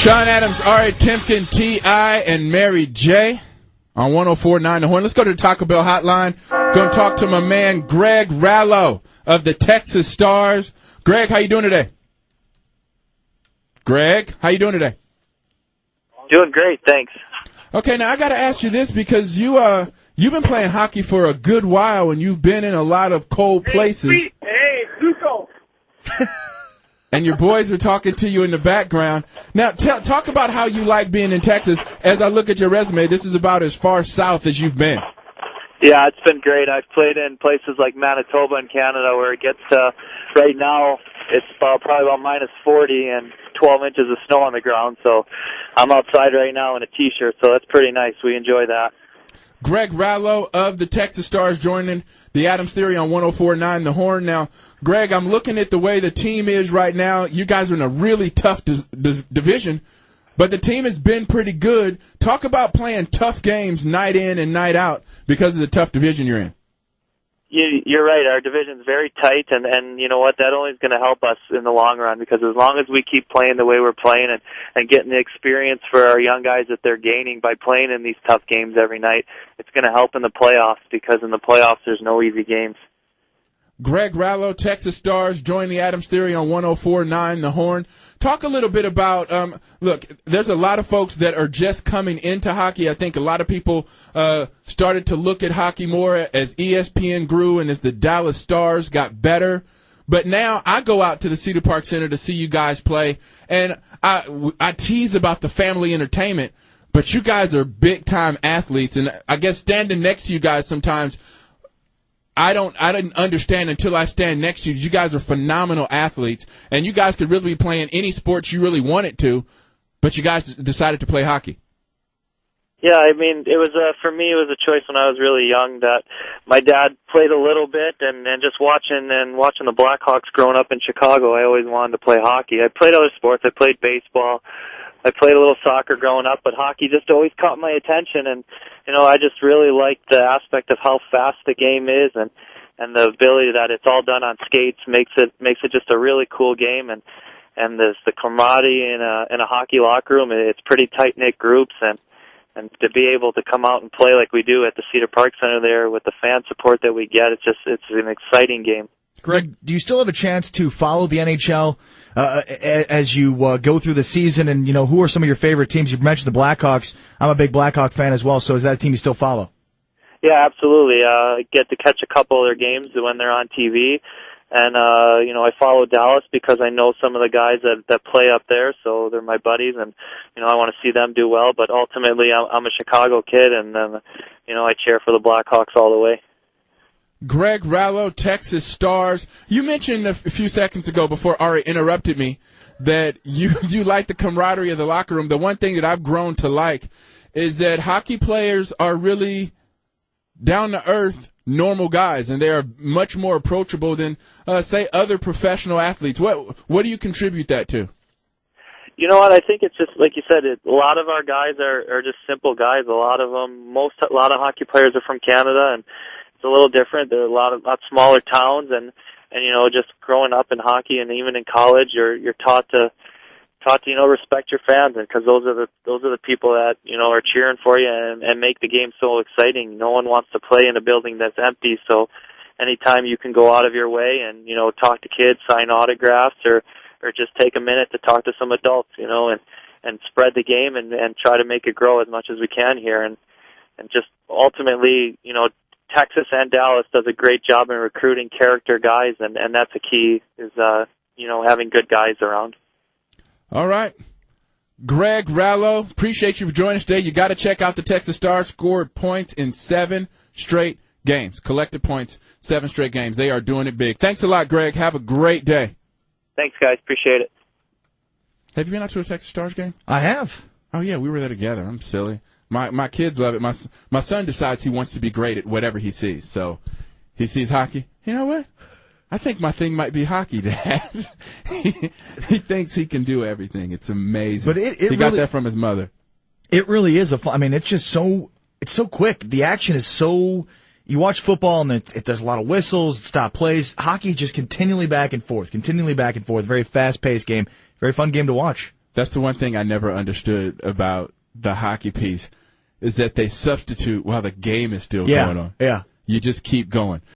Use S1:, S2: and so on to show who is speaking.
S1: Sean Adams, Ari Timpkin, T.I., and Mary J. on 104.9 The Horn. Let's go to the Taco Bell hotline. Going to talk to my man Greg Rallo of the Texas Stars. Greg, how you doing today? Greg, how you doing today?
S2: Doing great, thanks.
S1: Okay, now I got to ask you this because you've been playing hockey for a good while and you've been in a lot of cold places.
S3: Hey, Duco.
S1: And your boys are talking to you in the background. Now, talk about how you like being in Texas. As I look at your resume, this is about as far south as you've been.
S2: Yeah, it's been great. I've played in places like Manitoba in Canada where it gets, right now, it's probably about minus 40 and 12 inches of snow on the ground. So I'm outside right now in a T-shirt, so that's pretty nice. We enjoy that.
S1: Greg Rallo of the Texas Stars joining the Adams Theory on 104.9 The Horn. Now, Greg, I'm looking at the way the team is right now. You guys are in a really tough division, but the team has been pretty good. Talk about playing tough games night in and night out because of the tough division you're in.
S2: You're right. Our division's very tight, and you know what? That only is going to help us in the long run because as long as we keep playing the way we're playing and getting the experience for our young guys that they're gaining by playing in these tough games every night, it's going to help in the playoffs because in the playoffs there's no easy games.
S1: Greg Rallo, Texas Stars, join the Adams Theory on 104.9 The Horn. Talk a little bit about, look, there's a lot of folks that are just coming into hockey. I think a lot of people started to look at hockey more as ESPN grew and as the Dallas Stars got better. But now I go out to the Cedar Park Center to see you guys play, and I tease about the family entertainment, but you guys are big-time athletes, and I guess standing next to you guys sometimes – I didn't understand until I stand next to you. You guys are phenomenal athletes, and you guys could really be playing any sports you really wanted to, but you guys decided to play hockey.
S2: Yeah, I mean, it was for me. It was a choice when I was really young. That my dad played a little bit, and just watching the Blackhawks growing up in Chicago, I always wanted to play hockey. I played other sports. I played baseball. I played a little soccer growing up, but hockey just always caught my attention, and you know, I just really liked the aspect of how fast the game is, and the ability that it's all done on skates makes it just a really cool game, and the camaraderie in a hockey locker room. It's pretty tight knit groups, and to be able to come out and play like we do at the Cedar Park Center there with the fan support that we get, it's an exciting game.
S4: Greg, do you still have a chance to follow the NHL as you go through the season? And, you know, who are some of your favorite teams? You mentioned the Blackhawks. I'm a big Blackhawk fan as well, so is that a team you still follow?
S2: Yeah, absolutely. I get to catch a couple of their games when they're on TV. And, you know, I follow Dallas because I know some of the guys that play up there, so they're my buddies, and, you know, I want to see them do well. But ultimately, I'm a Chicago kid, and, you know, I cheer for the Blackhawks all the way.
S1: Greg Rallo, Texas Stars. You mentioned a few seconds ago before Ari interrupted me that you like the camaraderie of the locker room. The one thing that I've grown to like is that hockey players are really down-to-earth, normal guys, and they are much more approachable than, say, other professional athletes. What do you contribute that to?
S2: You know what? I think it's just like you said. A lot of our guys are just simple guys. A lot of hockey players are from Canada, and it's a little different. They're a lot smaller towns, and you know, just growing up in hockey and even in college, you're taught to you know, respect your fans, and because those are the people that, you know, are cheering for you and make the game so exciting. No one wants to play in a building that's empty, so anytime you can go out of your way and, you know, talk to kids, sign autographs, or just take a minute to talk to some adults, you know, and spread the game and try to make it grow as much as we can here, and just ultimately, you know, Texas and Dallas does a great job in recruiting character guys, and that's a key is, you know, having good guys around.
S1: All right. Greg Rallo, appreciate you for joining us today. You got to check out the Texas Stars. Scored points in 7 straight games. Collected points, 7 straight games. They are doing it big. Thanks a lot, Greg. Have a great day.
S2: Thanks, guys. Appreciate it.
S1: Have you been out to a Texas Stars game?
S4: I have.
S1: Oh, yeah, we were there together. I'm silly. My kids love it. My son decides he wants to be great at whatever he sees. So he sees hockey. You know what? I think my thing might be hockey, Dad. He thinks he can do everything. It's amazing.
S4: But he
S1: got that from his mother.
S4: It really is I mean, it's just so quick. The action is so. You watch football and there's a lot of whistles, stop plays. Hockey just continually back and forth. Very fast-paced game. Very fun game to watch.
S1: That's the one thing I never understood about the hockey piece, is that they substitute while the game is still going on.
S4: Yeah.
S1: You just keep going.